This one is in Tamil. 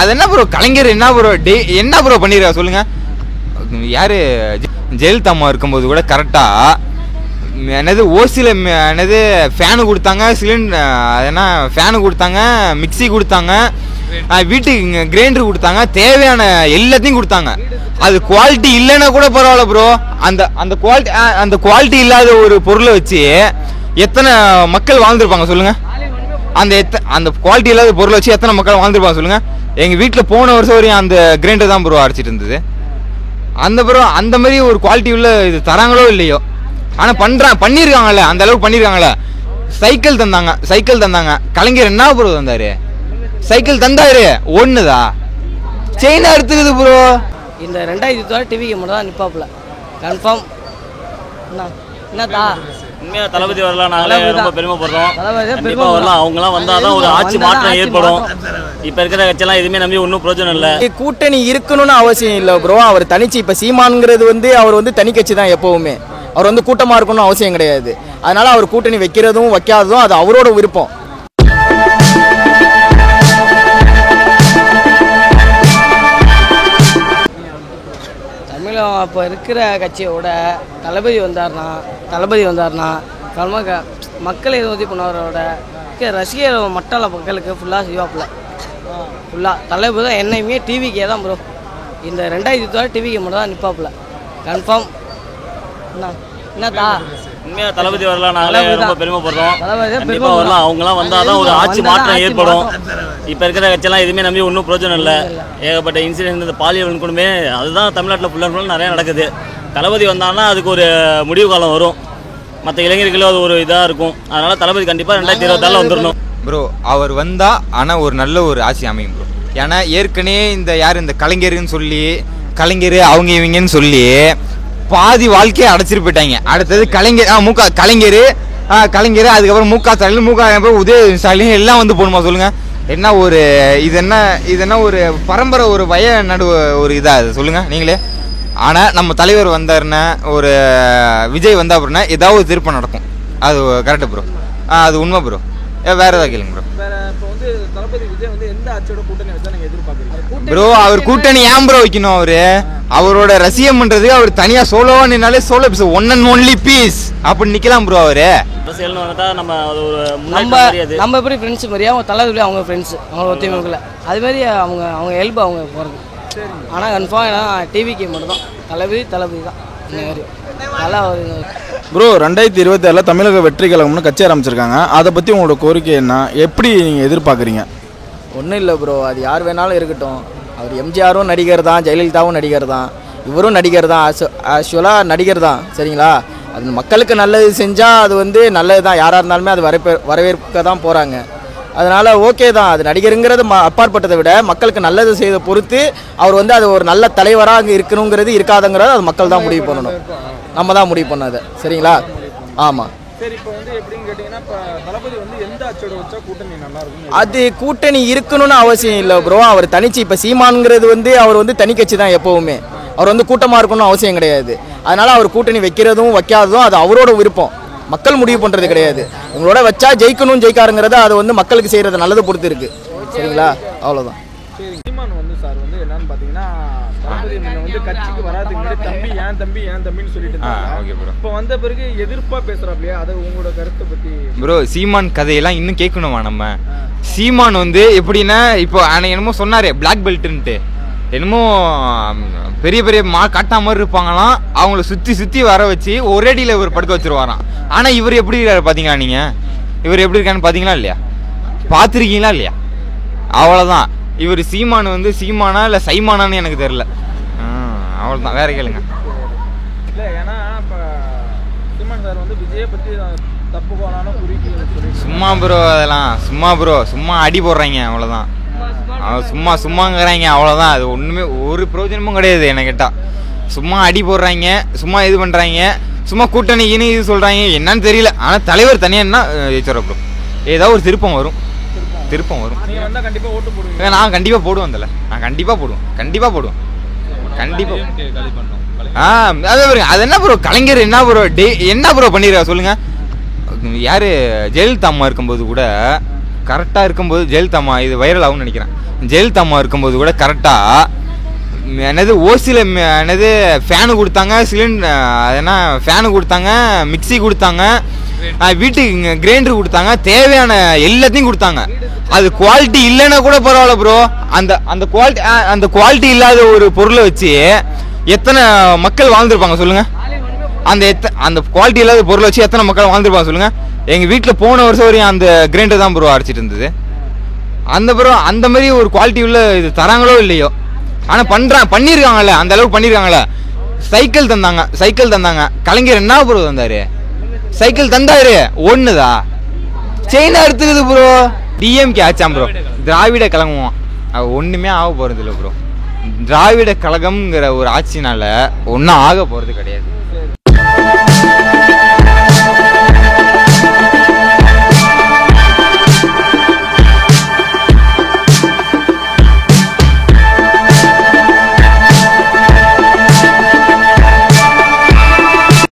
அது என்ன ப்ரோ கலைஞர் என்ன ப்ரோ என்ன ப்ரோ பண்ணிடுறா சொல்லுங்க. யாரு ஜெயலலிதா அம்மா இருக்கும்போது கூட கரெக்டா என்னது ஓசியில் என்னது ஃபேனு கொடுத்தாங்க, அது என்ன ஃபேனு கொடுத்தாங்க, மிக்சி கொடுத்தாங்க, வீட்டுக்கு கிரைண்டர் கொடுத்தாங்க, தேவையான எல்லாத்தையும் கொடுத்தாங்க. அது குவாலிட்டி இல்லைன்னா கூட பரவாயில்ல ப்ரோ. அந்த குவாலிட்டி இல்லாத ஒரு பொருளை வச்சு எத்தனை மக்கள் வாழ்ந்துருப்பாங்க சொல்லுங்க. அந்த குவாலிட்டி இல்லாத பொருளை வச்சு எத்தனை மக்கள் வாழ்ந்துருப்பாங்க சொல்லுங்க. எங்கள் வீட்டில் போன வருஷம் வரையும் அந்த கிரைண்டர் தான் ப்ரோ அரைச்சிட்டு இருந்தது. அந்த மாதிரி ஒரு குவாலிட்டி உள்ள இது தராங்களோ இல்லையோ, ஆனால் பண்ணியிருக்காங்கல்ல, அந்த அளவுக்கு பண்ணியிருக்காங்கல்ல. சைக்கிள் தந்தாங்க. கலைஞர் என்ன ப்ரோ தந்தாரு? சைக்கிள் தந்தாரு ஒண்ணுதா, செயின் அறுத்துக்குது ப்ரோ. இந்த 2000 டிவிக்கு மட்டும் தான் நிப்பாப்புல கன்ஃபார்ம். என்னதா உண்மையாக தளபதி வரலாம், நாங்களே ரொம்ப பெருமைப்படுறோம். கண்டிப்பாக வரலாம், அவங்களாம் வந்தால் தான் ஒரு ஆட்சி மாற்றம் ஏற்படும். இப்போ இருக்கிற கட்சியெல்லாம் எதுவுமே நம்பி ஒன்றும் பிரயோஜனம் இல்லை. கூட்டணி இருக்கணும்னு அவசியம் இல்லை ப்ரோ. அவர் தனிச்சு இப்போ சீமான்ங்கிறது அவர் தனி கட்சி தான் எப்போவுமே. அவர் கூட்டமாக இருக்கணும்னு அவசியம் கிடையாது. அதனால அவர் கூட்டணி வைக்கிறதும் வைக்காததும் அது அவரோட விருப்பம். தமிழகம் அப்போ இருக்கிற கட்சியோட தளபதி வந்தார்னா மக்களை உதவி பண்ணவரோட ரசிகர் மட்டால மக்களுக்கு ஃபுல்லாக செய்வாப்பில். ஃபுல்லாக தளபதி தான் என்னையுமே டிவிக்கே தான் ப்ரோ. இந்த 2000 டிவிக்கு மட்டும் தான் நிப்பாப்புல கன்ஃபார்ம். என்னதா உண்மையாக தளபதி வரலாம், நாங்களே ரொம்ப பெருமைப்படுறோம். கண்டிப்பாக வரலாம், அவங்களாம் வந்தால் தான் ஒரு ஆட்சி மாற்றம் ஏற்படும். இப்போ இருக்கிற கட்சியெல்லாம் எதுவுமே நம்பி ஒன்றும் பிரயோஜனம் இல்லை. ஏகப்பட்ட இன்சிடென்ட், இந்த பாலியல் வன்கொடுமை அதுதான் தமிழ்நாட்டில் ஃபுல்லாக நிறையா நடக்குது. தளபதி வந்தாங்கன்னா அதுக்கு ஒரு முடிவு காலம் வரும். மற்ற இளைஞர்களும் அது ஒரு இதாக இருக்கும். அதனால் தளபதி கண்டிப்பாக 2024 வந்துடணும் ப்ரோ. அவர் வந்தால் ஆனால் ஒரு நல்ல ஒரு ஆட்சி அமையும் ப்ரோ. ஏன்னா ஏற்கனவே இந்த கலைஞர்னு சொல்லி அவங்க இவங்கன்னு சொல்லி பாதி வாழ்க்கையை அடைச்சிட்டு போயிட்டாங்க. அடுத்தது கலைஞர் அதுக்கப்புறம் முக உதய ஸ்டாலின் எல்லாம் போகணுமா சொல்லுங்க. என்ன ஒரு இது என்ன ஒரு பரம்பரை ஒரு ஒரு இதா அது சொல்லுங்க நீங்களே. ஆனால் நம்ம தலைவர் வந்தாருன்னா, ஒரு விஜய் வந்தா அப்படின்னா ஏதாவது திருப்பம் நடக்கும். அது கரெக்டு ப்ரோ. அது உண்மை ப்ரோ. வேற ஏதாவது கேளுங்க ப்ரோ. ப்ரோ அவர் கூட்டணி ஏன் ப்ரோ வைக்கணும்? அவரோட ரசிகம் பண்றது அவர் தனியா சோலோவா நின்னாலே solo piece, one and only piece அப்படி நிக்கலாம் ப்ரோ. நம்ம எப்படி ஃப்ரெண்ட்ஸ் மாதிரியா அவங்க தளபதி அவங்க ஃப்ரெண்ட்ஸ் அவங்க ஒத்துமைக்குள்ள அது மாதிரி அவங்க ஹெல்ப் அவங்க போகிறது. ஆனால் கன்ஃபார்ம் ஏன்னா டிவிக்கு மட்டும் தான் தளபதி தான் நல்லா ப்ரோ. 2026 தமிழக வெற்றி கழகம்னு கட்சி ஆரம்பிச்சிருக்காங்க. அதை பற்றி உங்களோட கோரிக்கை என்ன? எப்படி நீங்கள் எதிர்பார்க்குறீங்க? ஒன்றும் இல்லை ப்ரோ, அது யார் வேணாலும் இருக்கட்டும். அவர் எம்ஜிஆரும் நடிகர் தான், ஜெயலலிதாவும் நடிகர் தான், இவரும் நடிகர் தான், ஆக்சுவலாக நடிகர் தான். சரிங்களா? அது மக்களுக்கு நல்லது செஞ்சால் அது நல்லது தான். யாராக இருந்தாலுமே அது வரவேற்க தான் போகிறாங்க. அதனால் ஓகே தான். அது நடிகருங்கிறது அப்பாற்பட்டதை விட மக்களுக்கு நல்லது செய்த பொறுத்து அவர் அது ஒரு நல்ல தலைவராக அங்கே இருக்கணுங்கிறது இருக்காதுங்கிறது அது மக்கள் தான் முடிவு பண்ணணும். நம்ம தான் முடிவு பண்ணது. சரிங்களா? ஆமாம். அது கூட்டணி இருக்கணும்னு அவசியம் இல்லை ப்ரோ. அவர் தனிச்சு இப்போ சீமான்ங்கிறது அவர் தனி கட்சி தான் எப்போவுமே. அவர் கூட்டமாக இருக்கணும்னு அவசியம் கிடையாது. அதனால அவர் கூட்டணி வைக்கிறதும் வைக்காததும் அது அவரோட விருப்பம். மக்கள் முடிவு பண்ணுறது கிடையாது. உங்களோட வச்சா ஜெயிக்காருங்கிறத அது மக்களுக்கு செய்கிறது நல்லது பொறுத்து இருக்கு. சரிங்களா? அவ்வளோதான். என்னன்னு பார்த்தீங்கன்னா கட்சிக்கு வராதுக்கு முன்னாடி தம்பின்னு சொல்லிட்டு இப்போ வந்த பிறகு எதிர்ப்பா பேசுறாப்லையா? அது உங்களோட கருத்தை பத்தி ப்ரோ. சீமான் கதையெல்லாம் இன்னும் கேட்கணுமா நம்ம? சீமான் எப்படின்னா இப்போ என்னமோ சொன்னாரு பிளாக் பெல்ட்ன்ட்டு, என்னமோ பெரிய காட்டா மாதிரி இருப்பாங்களாம். அவங்கள சுற்றி வர வச்சு ஒரேடியில் இவர் படுக்க வச்சிருவாராம். ஆனால் இவர் எப்படி இருக்காரு பார்த்தீங்களா? நீங்கள் இவர் எப்படி இருக்கான்னு பார்த்தீங்களா இல்லையா? பார்த்துருக்கீங்களா இல்லையா? அவ்வளோதான். இவர் சீமான் சீமானா இல்லை சைமானான்னு எனக்கு தெரியல. அவ்வளோதான். வேற கேளுங்க. இல்லை ஏன்னா இப்போ சீமான் சார் விஜயை பற்றி தப்பு போனாலும் சும்மா ப்ரோ, அதெல்லாம் சும்மா அடி போடுறாங்க அவ்வளோதான். சும்மாங்கிறாங்க அவ்வளோதான். அது ஒன்றுமே ஒரு பிரயோஜனமும் கிடையாது என்ன கேட்டால். சும்மா அடி போடுறாங்க, சும்மா இது பண்ணுறாங்க, சும்மா கூட்டணிக்குன்னு இது சொல்கிறாங்க. என்னன்னு தெரியல. ஆனால் தலைவர் தனியான்னா ஜெயிச்சிட ப்ரோ. ஏதாவது ஒரு திருப்பம் வரும். நான் கண்டிப்பாக போடுவேன். நான் கண்டிப்பாக போடுவேன். அது என்ன ப்ரோ கலைஞர் என்ன ப்ரோ பண்ணிடுறா சொல்லுங்க. யாரு ஜெயலலிதா அம்மா இருக்கும்போது கூட கரெக்டாக இருக்கும்போது ஜெயலலிதா அம்மா இது வைரல் ஆகும்னு நினைக்கிறேன். ஜெயலலிதா அம்மா இருக்கும்போது கூட கரெக்டாக என்னது ஓசியில் என்னது ஃபேனு கொடுத்தாங்க, அதனா ஃபேனு கொடுத்தாங்க, மிக்சி கொடுத்தாங்க, வீட்டுக்கு கிரைண்டர் கொடுத்தாங்க, தேவையான எல்லாத்தையும் கொடுத்தாங்க. அது குவாலிட்டி இல்லைன்னா கூட பரவாயில்ல ப்ரோ. அந்த குவாலிட்டி இல்லாத ஒரு பொருளை வச்சு எத்தனை மக்கள் வாழ்ந்துருப்பாங்க சொல்லுங்கள்? அந்த குவாலிட்டி இல்லாத பொருளை வச்சு எத்தனை மக்கள் வாழ்ந்துருப்பாங்க சொல்லுங்கள்? எங்கள் வீட்டில் போன வருஷம் வரையும் அந்த கிரைண்டர் தான் ப்ரோ அரைச்சிட்டு இருந்தது. அந்த மாதிரி ஒரு குவாலிட்டி உள்ள இது தராங்களோ இல்லையோ, ஆனால் பண்ணியிருக்காங்கல்ல, அந்த அளவுக்கு பண்ணியிருக்காங்கல்ல. சைக்கிள் தந்தாங்க. கலைஞர் என்ன ப்ரோ தந்தாரு? சைக்கிள் தந்தாரு, ஒண்ணுதா செயினா எடுத்துக்குது bro. DMK ஆச்சாம் bro, Dravida Kazhagam ஒண்ணுமே ஆக போறது இல்லை ப்ரோ. திராவிட கழகம்ங்கிற ஒரு ஆட்சினால ஒன்றும் ஆக போறது கிடையாது.